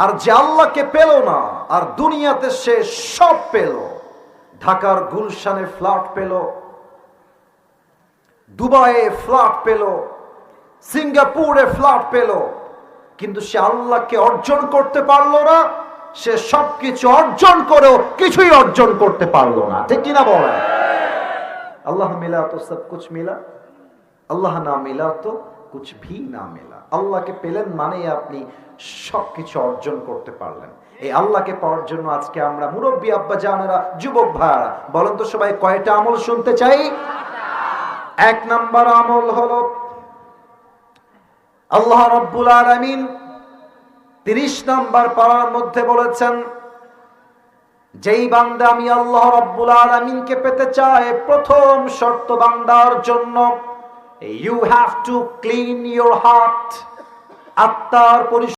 আর যে আল্লাহকে পেল না, আর দুনিয়াতে সে সব পেল, ঢাকার গুলশানে ফ্ল্যাট পেল, দুবাইয়ে ফ্ল্যাট পেল, সিঙ্গাপুরে ফ্ল্যাট পেল, কিন্তু সে আল্লাহকে অর্জন করতে পারলো না। সে সবকিছু অর্জন করেও কিছুই অর্জন করতে পারলো না। ঠিক কিনা বলেন? আল্লাহ মিলা তো সব কুছ মিলা, আল্লাহ না মিলা তো কুছ ভি না মিলা। আল্লাহকে পেলেন মানে আপনি সবকিছু অর্জন করতে পারলেন। এই আল্লাহকে পাওয়ার জন্য আজকে আমরা মুরব্বী আব্বা জানেরা, যুবক ভাইরা, বলেন তো সবাই কয়টা আমল শুনতে চাই? এক নাম্বার আমল হলো আল্লাহ রাব্বুল আলামিন 30 নাম্বার পারার মধ্যে বলেছেন, যেই বান্দা আমি আল্লাহ রাব্বুল আলামিনকে পেতে চায়, প্রথম শর্ত বান্দার জন্য, you have to clean your heart. আত্মার